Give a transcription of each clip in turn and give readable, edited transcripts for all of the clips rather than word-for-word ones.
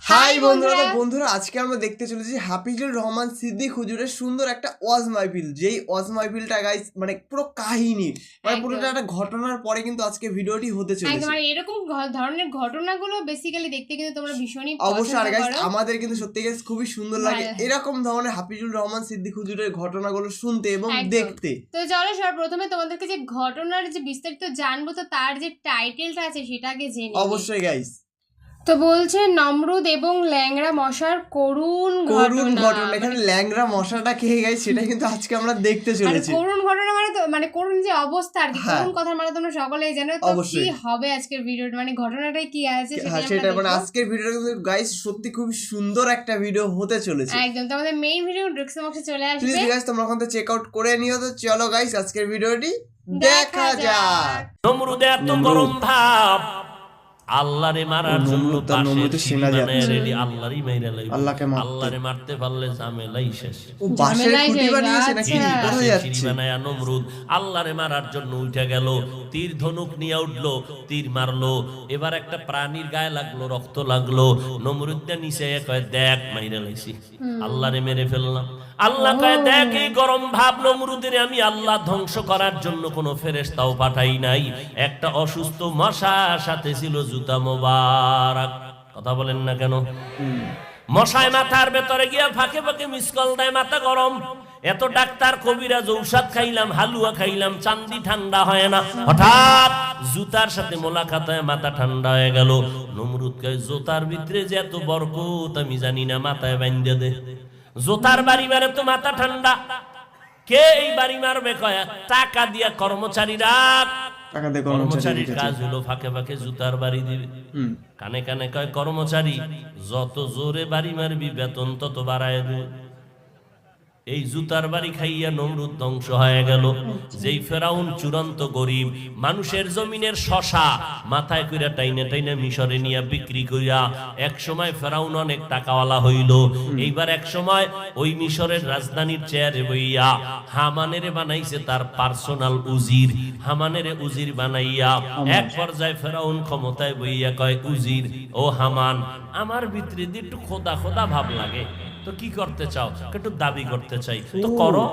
High বন্ধুরা, তো বন্ধুরা আজকে আমরা দেখতে চলেছি হাফিজুর রহমান সিদ্দিক হুজুরের সুন্দর একটা ওয়াজ মাহফিল। যেই ওয়াজ মাহফিলটা গাইস মানে পুরো কাহিনী, মানে পুরোটা একটা ঘটনার পরে কিন্তু আজকে ভিডিওটি হতে চলেছে। একদম, আর এরকম ধরনের ঘটনাগুলো বেসিক্যালি দেখতে কিন্তু তোমরা ভীষণই অবশ্যই। আর গাইস পছন্দ করো। আমাদের কিন্তু সত্যি গাইস খুবই সুন্দর লাগে এরকম ধরনের হাফিজুর রহমান সিদ্দিক হুজুরের ঘটনাগুলো শুনতে এবং দেখতে। তো চলো সর্বপ্রথমে তোমাদেরকে যে ঘটনার যে বিস্তারিত জানবো, তো তার যে টাইটেলটা আছে সেটা আগে জেনে নিই। অবশ্যই গাইস। তো বলছে নমরুদ এবং ল্যাংড়া মশার করুণ ঘটনা। এখানে ল্যাংড়া মশাটা খেয়ে গাইস সেটা কিন্তু আজকে আমরা দেখতে চলেছি। করুণ ঘটনা মানে তো মানে করুণ যে অবস্থা আর কি, করুণ কথা মানে তোমরা সকলেই জানো। তো কি হবে আজকের ভিডিও, মানে ঘটনাটাই কি আছে সেটা মানে আজকের ভিডিওটা কিন্তু গাইস সত্যি খুব সুন্দর একটা ভিডিও হতে চলেছে। একদম, তো আমাদের মেইন ভিডিও ডেসক্রিপশন বক্সে চলে আসবে, প্লিজ গাইস তোমরা ওখান থেকে চেক আউট করে নিও। তো চলো গাইস আজকের ভিডিওটি দেখা যাক। নমরুদের এত গরম ভাব, আল্লাহরে মারার জন্য নমরুদের সেনা যাচ্ছে, রেডি, আল্লাহরই মাইরা লাইব। আল্লাহকে মারতে, আল্লাহরে মারতে পারলে ঝামেলাই শেষ। ও বাঁশের খুঁটি বানিয়েছে নাকি কোথায় যাচ্ছে? সিঁড়ি বানায়া নমরুদ আল্লাহরে মারার জন্য উঠে গেল, তীর ধনুক নিয়ে উঠলো, তীর মারলো। এবার একটা প্রাণীর গায়ে লাগলো, রক্ত লাগলো। নমরুদটা নিচে কয় দেখ মাইরা লাইছি, আল্লাহরে মেরে ফেললাম। আল্লাহ কয় দেখ এই গরম ভাব নমরুদের আমি আল্লাহ ধ্বংস করার জন্য কোনো ফেরেশতাও পাঠাই নাই। একটা অসুস্থ মশার সাথে ছিল জুতা মোবারক। কথা বলেন না কেন? মশায় মাথার ভেতরে গিয়া ফাঁকে ফাঁকে মিসকল দেয়, মাথা গরম। এত ডাক্তার কবিরাজ ঔষধ খাইলাম, হালুয়া খাইলাম, চান্দি ঠান্ডা হয় না। হঠাৎ জুতার সাথে মোলাকাত হয়, মাথা ঠান্ডা হয়ে গেল। নমরুদ কয় জুতার ভিতরে যে এত বরকত আমি জানি না, মাথায় বাঁধে দে। জোতার বাড়ি মারে তো মাথা ঠান্ডা। কে এই বাড়ি মারবে? কয় টাকা দিয়া কর্মচারীরা। কর্মচারীর কাজ হলো ফাঁকে ফাঁকে জুতার বাড়ি দিবে। কানে কানে কয় কর্মচারী যত জোরে বাড়ি মারবি বেতন তত বাড়ায় দেবে। এই জুতার বাড়ি খাইয়া নমরুদ ধ্বংস হয়ে গেল। যেই ফেরাউন চূড়ান্ত গরিব, মানুষের জমিনের শশা মাথায় কইরা টাইনে টাইনে মিশরে নিয়ে বিক্রি কইরা এক সময় ফেরাউন অনেক টাকাওয়ালা হইল। এইবার এক সময় ওই মিশরের রাজধানীর চেয়ারে বইয়া হামানেরে বানাইছে তার পার্সোনাল উজির। হামানেরে উজির বানাইয়া এক পর্যায়ে ফেরাউন ক্ষমতায় বইয়া কয় উজির ও হামান, আমার ভিতরে দিয়ে একটু খোদা খোদা ভাব লাগে, তো কি করতে চাও? একটু দাবি করতে চাই, তো করো।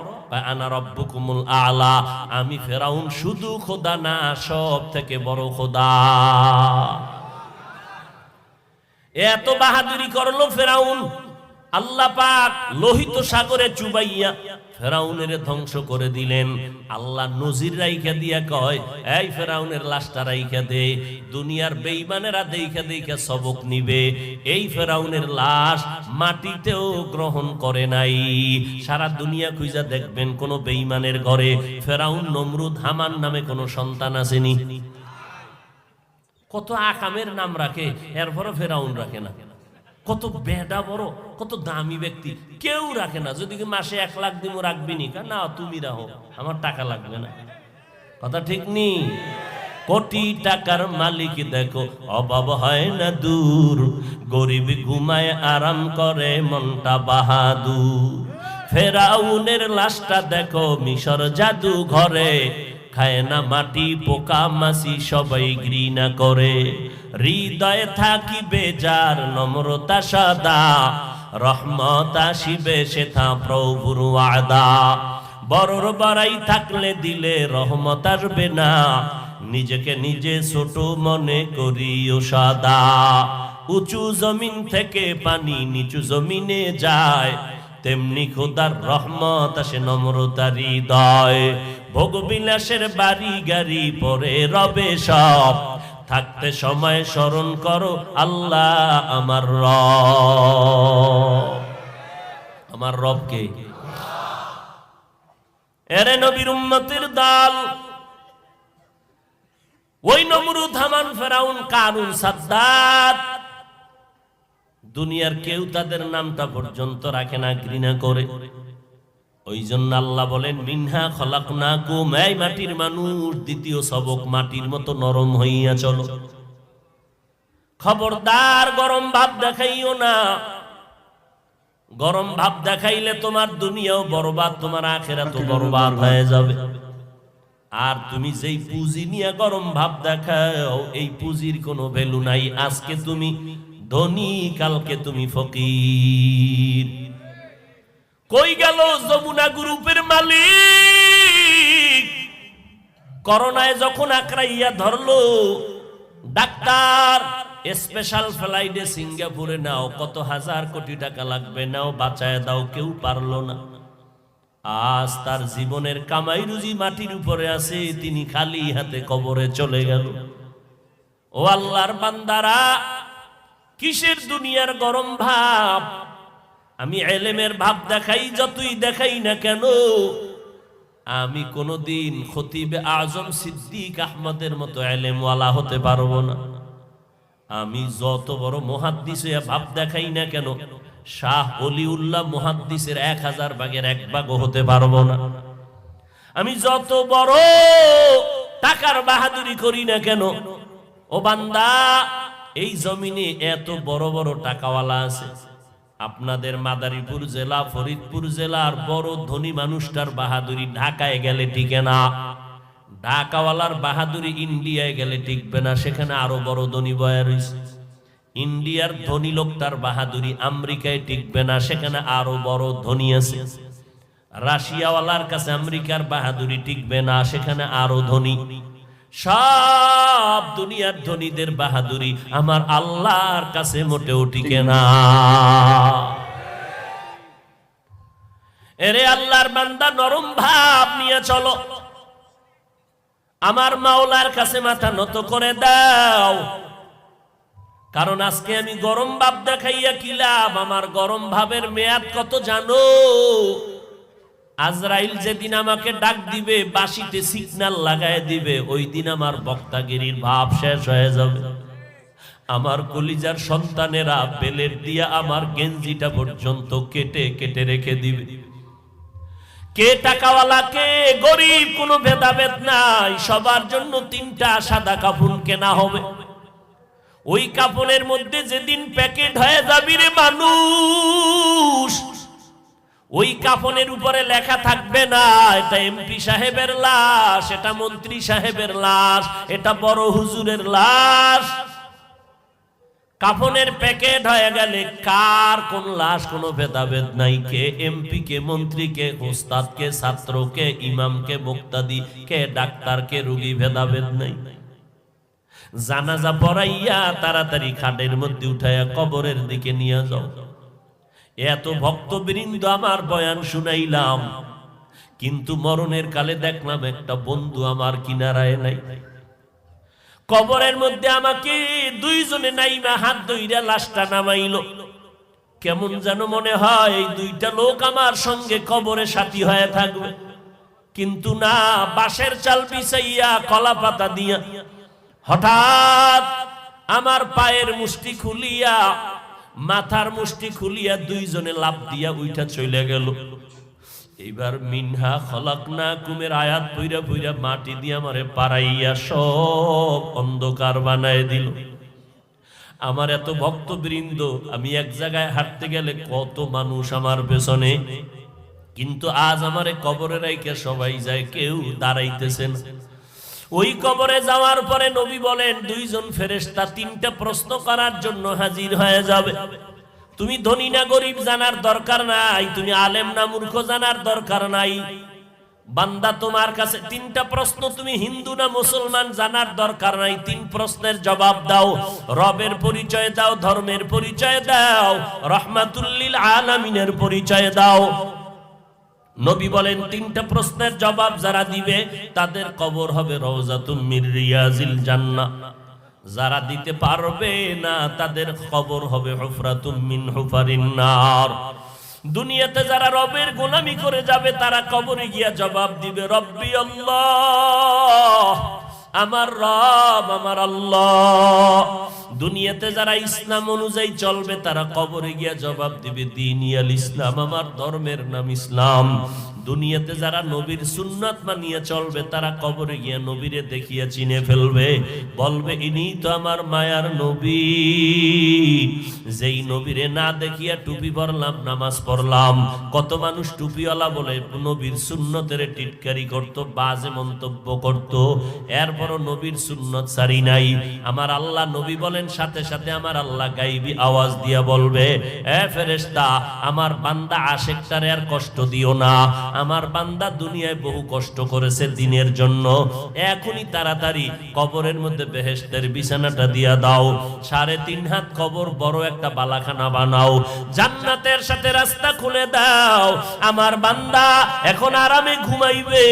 আনা রব্বুকুমুল আলা, আমি ফেরাউন শুধু খোদা না, সব থেকে বড় খোদা। এত বাহাদুরি করলো ফেরাউন, আল্লাহ পাক লোহিত সাগরে চুবাইয়া ফেরাউনের ধ্বংস করে দিলেন। আল্লাহ নজির রাইখা দিয়া কয় এই ফেরাউনের লাশটা রাইখা দে, দুনিয়ার বেঈমানেরা দেখা দেখা সবক নিবে। এই ফেরাউনের লাশ মাটিতেও গ্রহণ করে নাই। সারা দুনিয়া খুঁজা দেখবেন কোন বেঈমানের ঘরে ফেরাউন নমরুদ হামান নামে কোন সন্তান আসেনি। কত আকামের নাম রাখে, এরপরও ফেরাউন রাখে না। কত বেডা বড়, কত দামি ব্যক্তি, কেউ রাখে না। যদি মাসে 1 লাখ দিব রাখবি নি? না তুমি রাখো, আমার টাকা লাগবে না। কথা ঠিক নি? কোটি টাকার মালিক দেখো অভাব হয় না দূর, গরিব ঘুমায় আরাম করে মনটা বাহাদুর। ফেরাউনের লাশটা দেখো মিশর জাদু ঘরে, খায় না মাটি পোকা মাছি সবাই ঘৃণা করে। হৃদয়ে থাকিবে যার নম্রতা সদা, রহমত আসিবে সেথা প্রভুর ওয়াদা। বড়র বড়াই থাকলে দিলে রহমত আসবে না, নিজেকে নিজে ছোট মনে করিও সদা। উঁচু জমিন থেকে পানি নিচু জমিনে যায়, তেমনি খোদার রহমত আসে নম্রতার হৃদয়। ভোগ বিলাসের বাড়ি গাড়ি পরে রবে সব, থাকতে সময় স্মরণ করো আল্লাহ আমার রব। আমার রবকে এরে নবীর উম্মতের দল, ওই নমরুদ হামান ফেরাউন কারুন সাদ্দাত, দুনিয়ার কেউ তাদের নামটা পর্যন্ত রাখে না, ঘৃণা করে। ওই জন্য আল্লাহ বলেন মিনহা খলাকনাকুম, এই মাটির মানুষ, দ্বিতীয় সবক মাটির মতো নরম হইয়া চলো। খবরদার গরম ভাব দেখাইও না। গরম ভাব দেখাইলে তোমার দুনিয়াও বরবাদ, তোমার আখিরাতও বরবাদ হয়ে যাবে। আর তুমি যেই পুঁজি নিয়ে গরম ভাব দেখাও, এই পুঁজির কোনো ভ্যালু নাই। আজকে তুমি ধনী, কালকে তুমি ফকির। কই গেল যমুনা গ্রুপের মালিক? করোনায় যখন আক্রাইয়া ধরলো, ডাক্তার স্পেশাল ফ্লাইটে সিঙ্গাপুরে নাও, কত হাজার কোটি টাকা লাগবে, নাও বাঁচায় দাও, কেউ পারলো না। আজ তার জীবনের কামাই রুজি মাটির উপরে আছে, তিনি খালি হাতে কবরে চলে গেল। ও আল্লাহর বান্দারা, কিসের দুনিয়ার গরম ভাব? আমি এলেমের ভাব দেখাই, যতই দেখাই না কেন, আমি কোনদিন খতিবে আজম সিদ্দিক আহমদের মতো এলেমওয়ালা হতে পারবো না। আমি যত বড় মুহাদ্দিস হইয়া ভাব দেখাই না কেন, শাহ ওলিউল্লাহ মুহাদ্দিসের 1000 ভাগের 1 ভাগও হতে পারবো না। আমি যত বড় টাকার বাহাদুরি করি না কেন, ও বান্দা, এই জমিনে এত বড় বড় টাকাওয়ালা আছে। আপনাদের মাদারীপুর জেলা, ফরিদপুর জেলার বড় ধনী মানুষটার বাহাদুরি ঢাকায় গেলে টিকে না। ঢাকাওয়ালার বাহাদুরি ইন্ডিয়ায় গেলে টিকবে না, সেখানে আরো বড় ধনী বয়া রয়েছে। ইন্ডিয়ার ধনী লোকটার বাহাদুরি আমেরিকায় টিকবে না, সেখানে আরো বড় ধনী আছে। রাশিয়াওয়ালার কাছে আমেরিকার বাহাদুরি টিকবে না, সেখানে আরো ধনী। সব দুনিয়ার ধনীদের বাহাদুরি আমার আল্লাহর কাছে মোটেও টিকে না। এরে আল্লাহর বান্দা, নরম ভাব নিয়ে চলো, আমার মাওলার কাছে মাথা নত করে দাও। কারণ আজকে আমি গরম ভাব দেখাইয়া কি লাভ? আমার গরম ভাবের মেয়াদ কত জানো? আজরাইল যেদিন আমাকে ডাক দিবে, বাঁশিতে সিগন্যাল লাগায় দিবে, ওই দিন আমার বক্তাগিরির ভাব শেষ হয়ে যাবে। আমার কলিজার সন্তানেরা বেলের দিয়া আমার গেঞ্জিটা পর্যন্ত কেটে কেটে রেখে দিবে। কে টাকাওয়ালা, কে গরিব, কোনো ভেদাভেদ নাই। সবার জন্য 3টা সাদা কাফন কেনা হবে। ওই কাফনের মধ্যে যেদিন প্যাকেট হয়ে যাবি রে মানুষ, ওই কাফনের উপরে লেখা থাকবে না এটা এমপি সাহেবের লাশ, এটা মন্ত্রী সাহেবের লাশ, এটা বড় হুজুরের লাশ। কাফনের প্যাকেট হয়ে গেলে কার কোন লাশ কোনো ভেদাভেদ নাই। কে এমপি, কে মন্ত্রী, কে ওস্তাদ, কে ছাত্র, কে ইমাম, কে মুক্তাদি, কে ডাক্তার, কে রোগী, ভেদাভেদ নাই। জানাজা পড়াইয়া তাড়াতাড়ি খাটের মধ্যে উঠাইয়া কবরের দিকে নিয়ে যাও। এত ভক্তবৃন্দ আমার বয়ান শুনাইলাম, কিন্তু মরণের কালে দেখলাম একটা বন্ধু আমার কিনারায় নাই। কবরের মধ্যে আমাকে 2 জনে নাইমা হাত ধইরা লাশটা নামাইলো। কেমন যেন মনে হয় এই 2টা লোক আমার সঙ্গে কবরে সাথী হয়ে থাকবে, কিন্তু না, বাঁশের চাল বিছাইয়া কলা পাতা দিয়া হঠাৎ আমার পায়ের মুষ্টি খুলিয়া, মাথার মুষ্টি খুলিয়া 2 জনে লাফ দিয়া উইঠা চলে গেল। এইবার মিনহা খলাকনাকুমের আয়াত পইরা পইরা মাটি দিয়া আমারে পাড়াইয়া সব অন্ধকার বানায় দিল। আমার এত ভক্তবৃন্দ, আমি এক জায়গায় হাঁটতে গেলে কত মানুষ আমার পেছনে, কিন্তু আজ আমারে কবরে রাইখা সবাই যায়, কেউ দাঁড়াইতেছে না। ওই কবরে যাওয়ার পরে নবী বলেন 2 জন ফেরেশতা 3টা প্রশ্ন করার জন্য হাজির হয়ে যাবে। তুমি ধনী না গরিব জানার দরকার নাই, তুমি আলেম না মূর্খ জানার দরকার নাই। বান্দা, তোমার কাছে 3টা প্রশ্ন, তুমি হিন্দু না মুসলমান জানার দরকার নাই। 3 প্রশ্নের জবাব দাও। রবের পরিচয় দাও, ধর্মের পরিচয় দাও, রহমাতুল লিল আলামিনের পরিচয় দাও। নবী বলেন 3টা প্রশ্নের জবাব যারা দিবে তাদের কবর হবে রওজাতুম মির রিয়াজিল জান্নাহ। যারা দিতে পারবে না তাদের কবর হবে হুফরাতুম মিন হুফারিন নার। দুনিয়াতে যারা রবের গোলামি করে যাবে তারা কবরে গিয়া জবাব দিবে, রব্বি আল্লাহ, আমার রব আমার আল্লাহ। দুনিয়াতে যারা ইসলাম অনুযায়ী চলবে তারা কবরে গিয়া জবাব দিবে, দীনিয়াল ইসলাম, আমার ধর্মের নাম ইসলাম। দুনিয়াতে যারা নবীর সুন্নাত মানিয়ে চলবে তারা কবরে গিয়ে নবীরে দেখিয়ে চিনে ফেলবে, বলবে ইনি তো আমার মায়ার নবী। যেই নবীরে না দেখিয়া টুপি পরলাম, নামাজ পড়লাম, কত মানুষ টুপিওয়ালা বলে নবীর সুন্নতের টিটকারি করত, বাজে মন্তব্য করত, এরপরও নবীর সুন্নত সারি নাই। আমার আল্লাহ নবী বলেন সাথে সাথে আমার আল্লাহ গাইবি আওয়াজ দিয়া বলবে, এ ফেরেশতা, আমার বান্দা আশেকটারে আর কষ্ট দিও না, আমার বান্দা দুনিয়ায় বহু কষ্ট করেছে দিনের জন্য, এখনই তাড়াতাড়ি কবরের মধ্যে বেহেশতের বিছানাটা দিয়া দাও, 3.5 হাত কবর বড় একটা বালাখানা বানাও, জান্নাতের সাথে রাস্তা খুলে দাও, আমার বান্দা এখন আরামে ঘুমাইবে,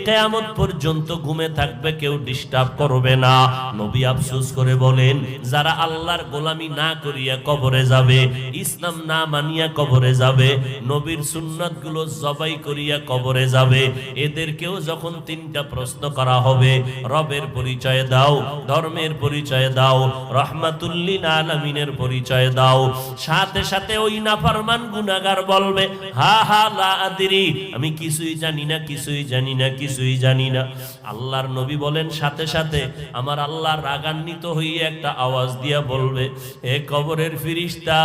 কিয়ামত পর্যন্ত ঘুমে থাকবে, কেউ ডিস্টার্ব করবে না। নবী আফসোস করে বলেন, যারা আল্লাহর গোলামি না করিয়া কবরে যাবে, ইসলাম না মানিয়া কবরে যাবে, নবীর সুন্নাত গুলো জবাই করিয়া কবরে যাবে, এদেরকেও যখন 3টা প্রশ্ন করা হবে, রবের পরিচয় দাও, ধর্মের পরিচয় দাও, রহমাতুল লিল আলামিনের পরিচয় দাও, সাথে সাথে ওই নাফরমান গুনাহগার বলবে, হা হা লা আদরি, আমি কিছুই জানি না, কিছুই জানি না, কিছুই জানি না। আল্লাহর নবী বলেন সাথে সাথে আমার আল্লাহ রাগান্বিত হয়ে একটা আওয়াজ দিয়া বলবে, হে কবরের ফেরেশতা,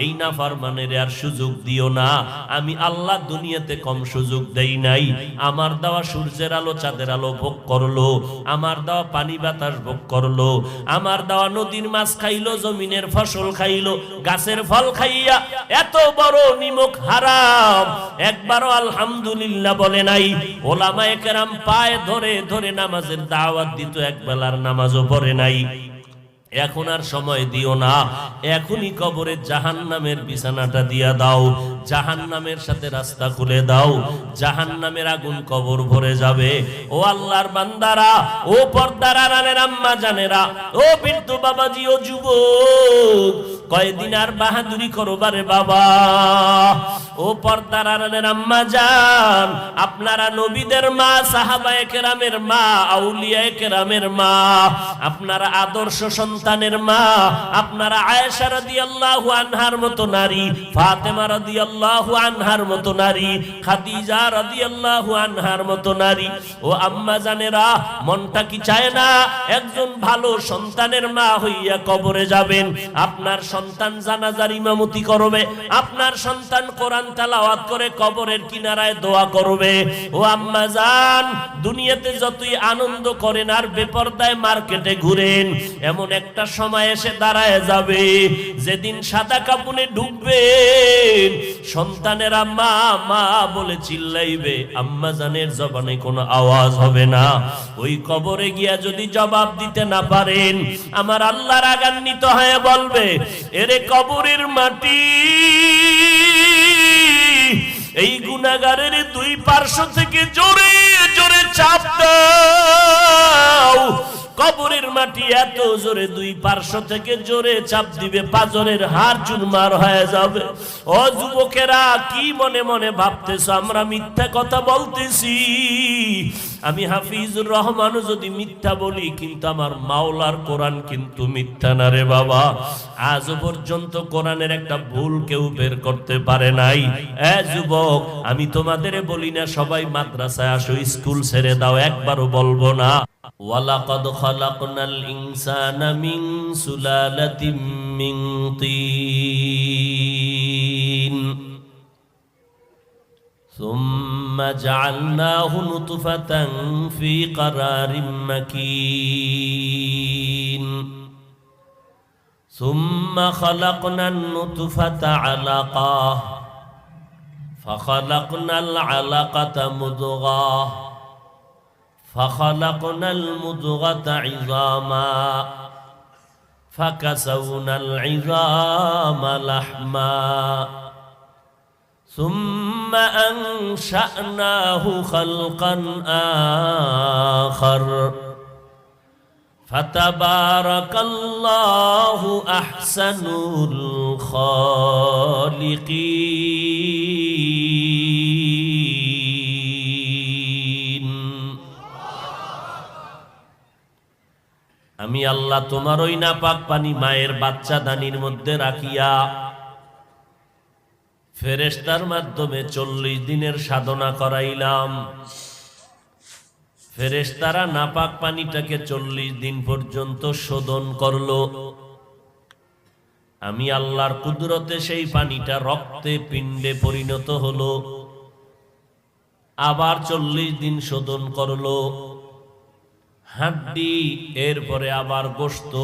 এই নাফরমানের আর সুযোগ দিও না, আমি আল্লাহ দুনিয়াতে কম সুযোগ দেই নাই, আমার দেওয়া সূর্যের আলো চাঁদের আলো ভোগ করলো, আমার দেওয়া পানি বাতাস ভোগ করলো, আমার দেওয়া নদীর মাছ খাইলো, জমিনের ফসল খাইলো, গাছের ফল খাইয়া এত বড় নিমক হারাম একবারও আলহামদুলিল্লাহ বলে নাই। ওলামায়ে কেরাম পায়ে ধরে ধরে নামাজের দাওয়াত দিত, একবেলার নামাজও পড়ে নাই। এখন আর সময় দিও না, এখনই কবরে জাহান্নামের বিছানাটা দিয়া দাও, জাহান্নামের সাথে রাস্তা খুলে দাও, জাহান্নামের আগুন কবর ভরে যাবে। ও আল্লাহর বান্দারা, ও পর্দার আড়ালের আম্মা জানেরা, ও বৃদ্ধ বাবাজি, ও যুবক, কয়দিন আর বাহাদুরি করবারে বাবা। ও পর্দার আড়ালের আম্মা জান, আপনারা নবীদের মা, সাহাবায়ে কেরামের মা, আউলিয়ায়ে কেরামের মা, আপনারা আদর্শ সন্তানের মা, আপনারা আয়েশা রাদিয়াল্লাহু আনহার মতো নারী, ফাতেমা রাদিয়াল্লাহু আনহার মতো নারী, খাদিজা রাদিয়াল্লাহু আনহার মতো নারী। ও আম্মা জানেরা, মনটা কি চায় না একজন ভালো সন্তানের মা হইয়া কবরে যাবেন, আপনার সন্তান জানাজার ইমামতি করবে, আপনার সন্তান কোরআন তেলাওয়াত করে কবরের কিনারায় দোয়া করবে। ও আম্মা জান, দুনিয়াতে যতই আনন্দ করেন আর বেপরদায় মার্কেটে ঘুরেন, এমন একটা সময় এসে দাঁড়ায় যাবে যেদিন সাদা কাপুনে ঢুকবেন, সন্তানেরা মা মা বলে চিল্লাইবে, আম্মা জানের জবানে কোনো আওয়াজ হবে না। ওই কবরে গিয়া যদি জবাব দিতে না পারেন, আমার আল্লাহ রাগান্বিত হয়ে বলবে, এরে কবরের মাটি, এই গুনাহগারের 2 পার্শ্ব থেকে জোরে জোরে চাপ দাও। কবরের মাটি এত জোরে 2 পার্শ্ব থেকে জোরে চাপ দিবে, পাজরের হাড় চুরমার হয়ে যাবে। ও যুবকেরা, কি মনে মনে ভাবতেছো আমরা মিথ্যা কথা বলতেছি? আমি হাফিজুর রহমান যদি মিথ্যা বলি, কিন্তু আমার মাওলার কোরআন কিন্তু মিথ্যা না রে বাবা। আজও পর্যন্ত কোরআনের একটা ভুল কেউ বের করতে পারে নাই। এ যুবক, আমি তোমাদের বলি না সবাই মাদ্রাসায় আসো, স্কুল ছেড়ে দাও, একবারও বলবো না। ওয়ালাকাদ খালাকনাল ইনসানা মিন সুলালাতিন মিন তিন সুম্মা জাআলনাহু নুতফাতান ফি ক্বারারিম মাকিন সুম্মা খালাকনান নুতফাতা আলাকাহ ফাখালাকনাল আলাকাতা মুদগাহ فخلقنا المضغة عظاما فكسونا العظام لحما ثم أنشأناه خلقا آخر فتبارك الله أحسن الخالقين। আমি আল্লাহ তোমার ওই নাপাক পানি মায়ের বাচ্চা দানির মধ্যে রাখিয়া ফেরেশতার মাধ্যমে 40 দিনের সাধনা করাইলাম। ফেরেশতারা নাপাক পানিটাকে 40 দিন পর্যন্ত শোধন করলো। আমি আল্লাহর কুদরতে সেই পানিটা রক্তে পিণ্ডে পরিণত হলো। আবার 40 দিন শোধন করলো। হাড্ডি, এরপরে আবার গোশত।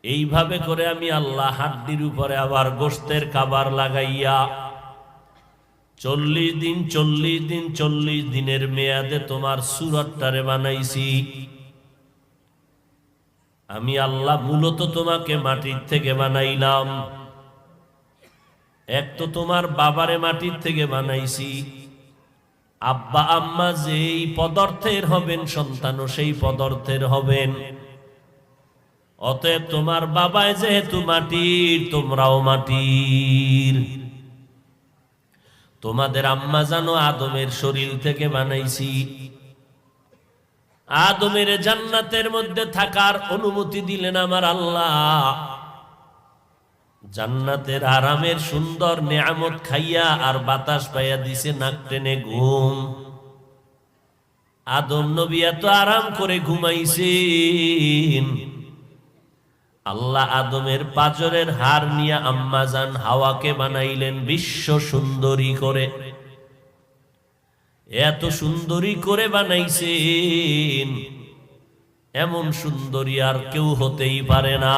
এইভাবে করে আমি আল্লাহ হাড্ডির উপরে আবার গোশতের কাবার লাগাইয়া 40 দিন 40 দিন 40 দিনের মেয়াদে তোমার সুরতটারে বানাইছি। আমি আল্লাহ মূলত তোমাকে মাটির থেকে বানাইলাম। এক তো তোমার বাবারে মাটির থেকে বানাইছি, আব্বা আম্মা যেই পদার্থের হবেন সন্তানও সেই পদার্থের হবেন। অতএব তোমার বাবায় যেহেতু মাটির, তোমরাও মাটির। তোমাদের আম্মা জানো আদমের শরীর থেকে বানাইছি। আদমের জান্নাতের মধ্যে থাকার অনুমতি দিলেন আমার আল্লাহ। জান্নাতের আরামের সুন্দর নেয়ামত খাইয়া আর বাতাস পাইয়া দিছে নাক টেনে ঘুম। আদম নবী এত আরাম করে ঘুমাইছেন। আল্লাহ আদমের পাঁজরের হাড় নিয়ে আম্মাজান হাওয়াকে বানাইলেন বিশ্ব সুন্দরী করে। এত সুন্দরী করে বানাইছেন, এমন সুন্দরী আর কেউ হতেই পারে না।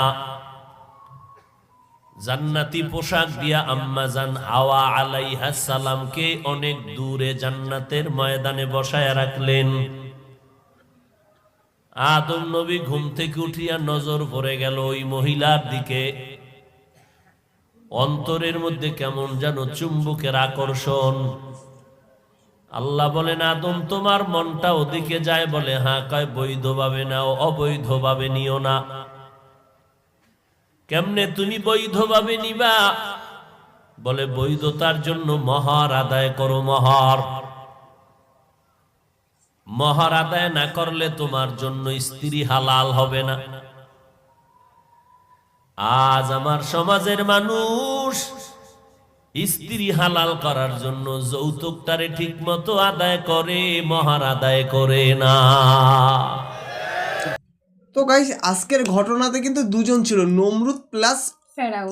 জান্নাতি পোশাক দিয়া আম্মাজান হাওয়া আলাইহিস সালামকে অনেক দূরে জান্নাতের ময়দানে বসায় রাখলেন। আদম নবী ঘুম থেকে উঠিয়া নজর পড়ে গেল ওই মহিলার দিকে। অন্তরের মধ্যে কেমন যেন চুম্বকের আকর্ষণ। আল্লাহ বলেন, আদম তোমার মনটা ওদিকে যায়? বলে হ্যাঁ। কয় বৈধভাবে নাও, অবৈধভাবে নিও না। কেমনে তুমি বৈধভাবে নিবা? বলে বৈধতার জন্য মহর আদায় করো। মহর আদায় না করলে তোমার জন্য স্ত্রী হালাল হবে না। আজ আমার সমাজের মানুষ স্ত্রী হালাল করার জন্য যৌতুকটারে ঠিক মতো আদায় করে, মহর আদায় করে না। তো গাইস, আজকের ঘটনাতে কিন্তু দুজন ছিল, নমরুদ প্লাস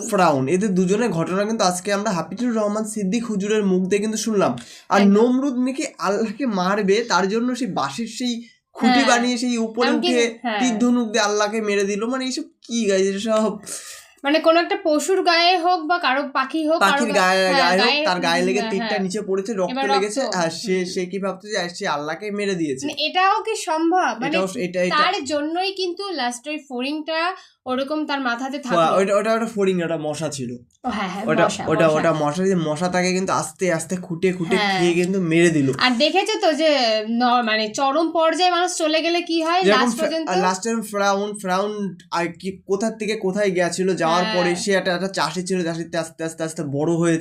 ফেরাউন। এদের দুজনের ঘটনা কিন্তু আজকে আমরা হাফিজুর রহমান সিদ্দিক হুজুরের মুখ দিয়ে কিন্তু শুনলাম। আর নমরুদ নাকি আল্লাহকে মারবে, তার জন্য সেই বাঁশের সেই খুঁটি বানিয়ে সেই উপরে উঠে তীর ধনুক দিয়ে আল্লাহকে মেরে দিল। মানে এইসব কি গাইস, এসব মানে কোন একটা পশুর গায়ে হোক বা কারো পাখি হোক, পাখির গায়ে হোক, তার গায়ে লেগে তীরটা নিচে পড়েছে, রক্ত লেগেছে, আর সে কি ভাবতো যে সে আল্লাহকে মেরে দিয়েছে। এটাও কি সম্ভব? মানে তার জন্যই কিন্তু লাস্ট ওই ফড়িংটা ওরকম তার মাথাতে থাকলো। ওটা ফড়িং, ওটা মশা ছিল। ওটা মশা তাকে কিন্তু আস্তে আস্তে খুঁটে খেয়ে কিন্তু মেরে দিল। আর দেখেছো তো যে মানে চরম পর্যায়ে মানুষ চলে গেলে কি হয়, লাস্ট টাইম ফেরাউন আর কি কোথা থেকে কোথায় গেছিল, যাওয়ার পরে সে একটা চাষি ছিল, চাষিতে আস্তে আস্তে আস্তে বড় হয়ে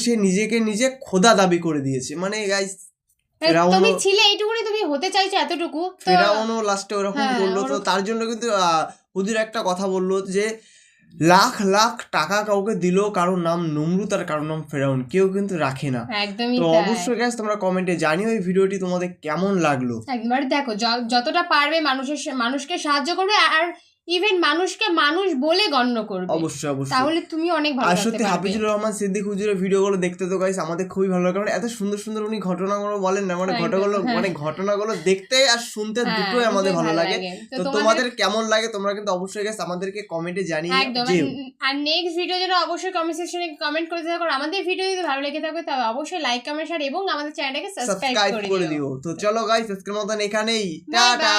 সে নিজেকে নিজে খোদা দাবি করে দিয়েছে। মানে গাইস, তুমি ছিলে এইটুকুনি, তুমি হতে চাইছো এতটুকু। ফেরাউনও লাস্টে ওরকম করলো। তো তার জন্য কিন্তু হুজুর একটা কথা বললো যে লাখ লাখ টাকা কাউকে দিল, কারোর নাম নমরুদ আর কারোর নাম ফেরাউন কেউ কিন্তু রাখে না। তো অবশ্যই গাইস তোমরা কমেন্টে জানিও এই ভিডিওটি তোমাদের কেমন লাগলো। একবার দেখো, যতটা পারবে মানুষকে সাহায্য করবে, আর ইভেন মানুষকে মানুষ বলে গণ্য করবে। অবশ্যই তাহলে তুমি অনেক ভালো আর সত্যি হাফিজুর রহমান সিদ্দিক হুজুরের ভিডিওগুলো দেখতে তো গাইস আমাদের খুবই ভালো লাগে, কারণ এত সুন্দর সুন্দর উনি ঘটনাগুলো বলেন না, মানে ঘটনাগুলো দেখতে আর শুনতে দুটোই আমাদের ভালো লাগে। তো তোমাদের কেমন লাগে তোমরা কিন্তু অবশ্যই গাইস আমাদেরকে কমেন্টে জানিয়ে দিও। আর নেক্সট ভিডিও জন্য অবশ্যই কমেন্ট সেকশনে কমেন্ট করতে থাকো। আমাদের ভিডিও যদি ভালো লেগে থাকে তবে অবশ্যই লাইক, কমেন্ট, শেয়ার এবং আমাদের চ্যানেলটাকে সাবস্ক্রাইব করে দিও। তো চলো গাইস, আজকের মতন এখানেই টাটা।